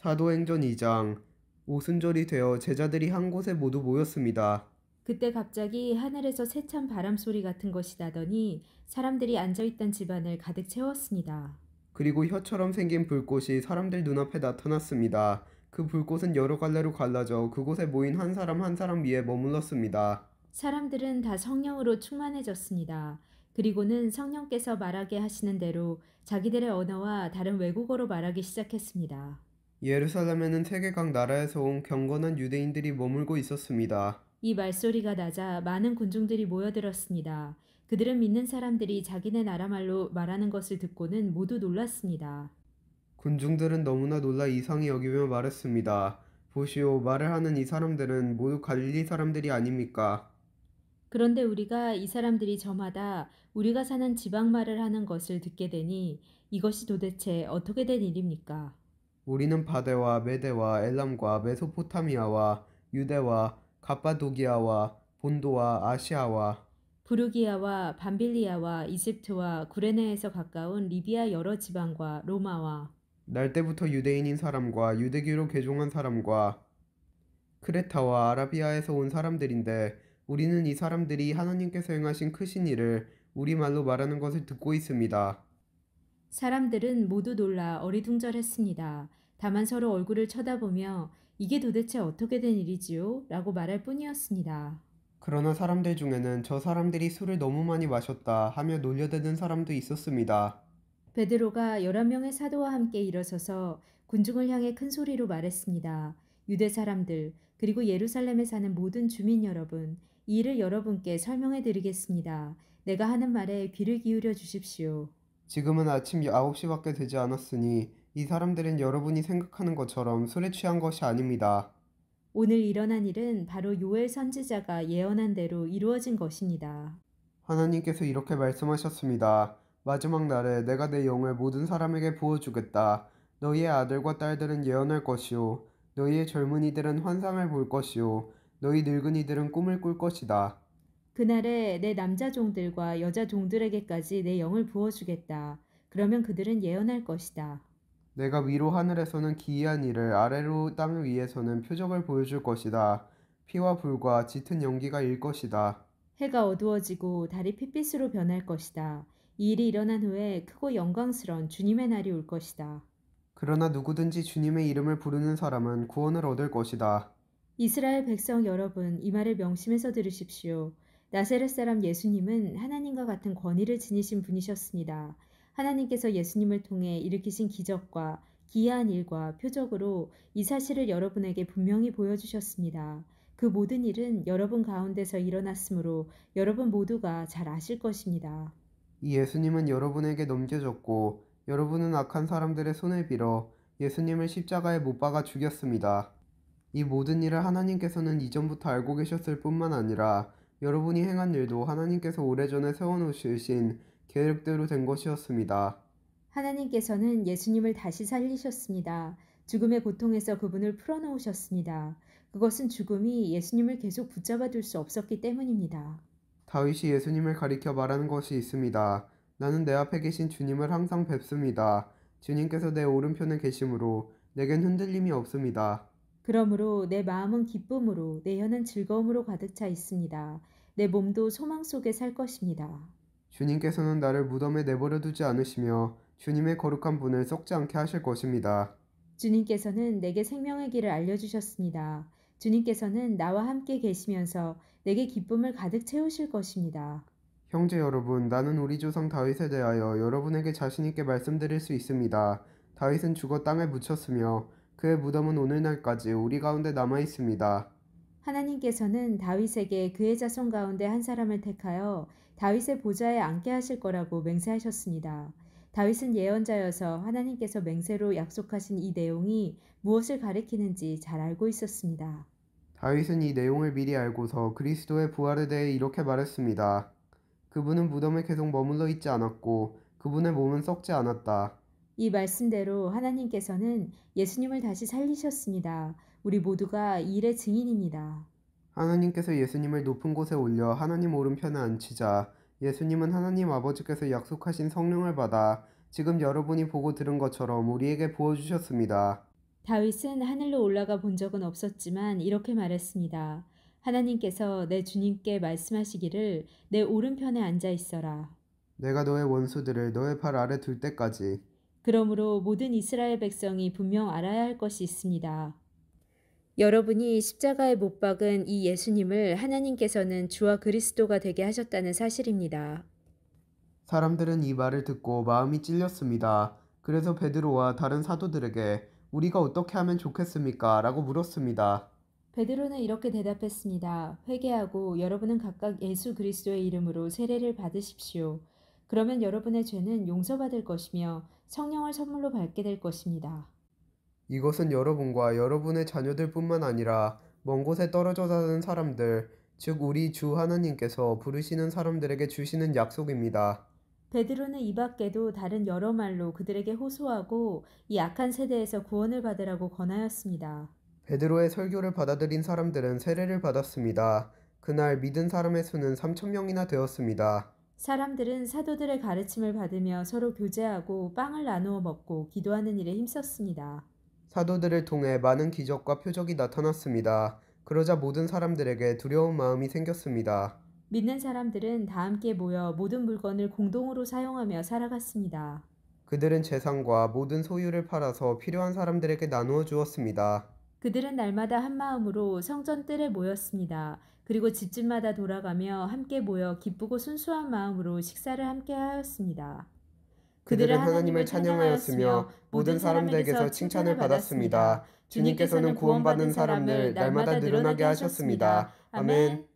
사도행전 2장. 오순절이 되어 제자들이 한 곳에 모두 모였습니다. 그때 갑자기 하늘에서 세찬 바람 소리 같은 것이 나더니 사람들이 앉아있던 집안을 가득 채웠습니다. 그리고 혀처럼 생긴 불꽃이 사람들 눈앞에 나타났습니다. 그 불꽃은 여러 갈래로 갈라져 그곳에 모인 한 사람 한 사람 위에 머물렀습니다. 사람들은 다 성령으로 충만해졌습니다. 그리고는 성령께서 말하게 하시는 대로 자기들의 언어와 다른 외국어로 말하기 시작했습니다. 예루살렘에는 세계 각 나라에서 온 경건한 유대인들이 머물고 있었습니다. 이 말소리가 나자 많은 군중들이 모여들었습니다. 그들은 믿는 사람들이 자기네 나라 말로 말하는 것을 듣고는 모두 놀랐습니다. 군중들은 너무나 놀라 이상히 여기며 말했습니다. 보시오, 말을 하는 이 사람들은 모두 갈릴리 사람들이 아닙니까? 그런데 우리가 이 사람들이 저마다 우리가 사는 지방 말을 하는 것을 듣게 되니 이것이 도대체 어떻게 된 일입니까? 우리는 바데와 메데와 엘람과 메소포타미아와 유대와 갑바도기아와 본도와 아시아와 부르기아와 밤빌리아와 이집트와 구레네에서 가까운 리비아 여러 지방과 로마와 날 때부터 유대인인 사람과 유대교로 개종한 사람과 크레타와 아라비아에서 온 사람들인데 우리는 이 사람들이 하나님께서 행하신 크신 일을 우리말로 말하는 것을 듣고 있습니다. 사람들은 모두 놀라 어리둥절했습니다. 다만 서로 얼굴을 쳐다보며 이게 도대체 어떻게 된 일이지요? 라고 말할 뿐이었습니다. 그러나 사람들 중에는 저 사람들이 술을 너무 많이 마셨다 하며 놀려대는 사람도 있었습니다. 베드로가 11명의 사도와 함께 일어서서 군중을 향해 큰 소리로 말했습니다. 유대 사람들, 그리고 예루살렘에 사는 모든 주민 여러분, 이 일을 여러분께 설명해 드리겠습니다. 내가 하는 말에 귀를 기울여 주십시오. 지금은 아침 9시밖에 되지 않았으니 이 사람들은 여러분이 생각하는 것처럼 술에 취한 것이 아닙니다. 오늘 일어난 일은 바로 요엘 선지자가 예언한 대로 이루어진 것입니다. 하나님께서 이렇게 말씀하셨습니다. 마지막 날에 내가 내 영을 모든 사람에게 부어주겠다. 너희의 아들과 딸들은 예언할 것이요. 너희의 젊은이들은 환상을 볼 것이요. 너희 늙은이들은 꿈을 꿀 것이다. 그날에 내 남자 종들과 여자 종들에게까지 내 영을 부어주겠다. 그러면 그들은 예언할 것이다. 내가 위로 하늘에서는 기이한 일을 아래로 땅 위에서는 표적을 보여줄 것이다. 피와 불과 짙은 연기가 일 것이다. 해가 어두워지고 달이 핏빛으로 변할 것이다. 이 일이 일어난 후에 크고 영광스러운 주님의 날이 올 것이다. 그러나 누구든지 주님의 이름을 부르는 사람은 구원을 얻을 것이다. 이스라엘 백성 여러분, 이 말을 명심해서 들으십시오. 나세렛 사람 예수님은 하나님과 같은 권위를 지니신 분이셨습니다. 하나님께서 예수님을 통해 일으키신 기적과 기이한 일과 표적으로 이 사실을 여러분에게 분명히 보여주셨습니다. 그 모든 일은 여러분 가운데서 일어났으므로 여러분 모두가 잘 아실 것입니다. 이 예수님은 여러분에게 넘겨졌고 여러분은 악한 사람들의 손을 빌어 예수님을 십자가에 못 박아 죽였습니다. 이 모든 일을 하나님께서는 이전부터 알고 계셨을 뿐만 아니라 여러분이 행한 일도 하나님께서 오래전에 세워놓으신 계획대로 된 것이었습니다. 하나님께서는 예수님을 다시 살리셨습니다. 죽음의 고통에서 그분을 풀어놓으셨습니다. 그것은 죽음이 예수님을 계속 붙잡아 둘 수 없었기 때문입니다. 다윗이 예수님을 가리켜 말하는 것이 있습니다. 나는 내 앞에 계신 주님을 항상 뵙습니다. 주님께서 내 오른편에 계심으로 내겐 흔들림이 없습니다. 그러므로 내 마음은 기쁨으로 내 혀는 즐거움으로 가득 차 있습니다. 내 몸도 소망 속에 살 것입니다. 주님께서는 나를 무덤에 내버려 두지 않으시며 주님의 거룩한 분을 썩지 않게 하실 것입니다. 주님께서는 내게 생명의 길을 알려주셨습니다. 주님께서는 나와 함께 계시면서 내게 기쁨을 가득 채우실 것입니다. 형제 여러분, 나는 우리 조상 다윗에 대하여 여러분에게 자신 있게 말씀드릴 수 있습니다. 다윗은 죽어 땅에 묻혔으며 그의 무덤은 오늘날까지 우리 가운데 남아 있습니다. 하나님께서는 다윗에게 그의 자손 가운데 한 사람을 택하여 다윗의 보좌에 앉게 하실 거라고 맹세하셨습니다. 다윗은 예언자여서 하나님께서 맹세로 약속하신 이 내용이 무엇을 가리키는지 잘 알고 있었습니다. 다윗은 이 내용을 미리 알고서 그리스도의 부활에 대해 이렇게 말했습니다. 그분은 무덤에 계속 머물러 있지 않았고 그분의 몸은 썩지 않았다. 이 말씀대로 하나님께서는 예수님을 다시 살리셨습니다. 우리 모두가 이 일의 증인입니다. 하나님께서 예수님을 높은 곳에 올려 하나님 오른편에 앉히자 예수님은 하나님 아버지께서 약속하신 성령을 받아 지금 여러분이 보고 들은 것처럼 우리에게 부어주셨습니다. 다윗은 하늘로 올라가 본 적은 없었지만 이렇게 말했습니다. 하나님께서 내 주님께 말씀하시기를 내 오른편에 앉아 있어라. 내가 너의 원수들을 너의 발 아래 둘 때까지. 그러므로 모든 이스라엘 백성이 분명 알아야 할 것이 있습니다. 여러분이 십자가에 못 박은 이 예수님을 하나님께서는 주와 그리스도가 되게 하셨다는 사실입니다. 사람들은 이 말을 듣고 마음이 찔렸습니다. 그래서 베드로와 다른 사도들에게 우리가 어떻게 하면 좋겠습니까? 라고 물었습니다. 베드로는 이렇게 대답했습니다. 회개하고 여러분은 각각 예수 그리스도의 이름으로 세례를 받으십시오. 그러면 여러분의 죄는 용서받을 것이며 성령을 선물로 받게 될 것입니다. 이것은 여러분과 여러분의 자녀들뿐만 아니라 먼 곳에 떨어져 사는 사람들, 즉 우리 주 하나님께서 부르시는 사람들에게 주시는 약속입니다. 베드로는 이 밖에도 다른 여러 말로 그들에게 호소하고 이 악한 세대에서 구원을 받으라고 권하였습니다. 베드로의 설교를 받아들인 사람들은 세례를 받았습니다. 그날 믿은 사람의 수는 3천 명이나 되었습니다. 사람들은 사도들의 가르침을 받으며 서로 교제하고 빵을 나누어 먹고 기도하는 일에 힘썼습니다. 사도들을 통해 많은 기적과 표적이 나타났습니다. 그러자 모든 사람들에게 두려운 마음이 생겼습니다. 믿는 사람들은 다 함께 모여 모든 물건을 공동으로 사용하며 살아갔습니다. 그들은 재산과 모든 소유를 팔아서 필요한 사람들에게 나누어 주었습니다. 그들은 날마다 한 마음으로 성전 뜰에 모였습니다. 그리고 집집마다 돌아가며 함께 모여 기쁘고 순수한 마음으로 식사를 함께 하였습니다. 그들은 그들은 하나님을 하나님을 찬양하였으며 찬양하였으며 모든 사람들에게서 칭찬을 받았습니다. 주님께서는 구원받는 사람을 날마다 늘어나게 하셨습니다. 아멘.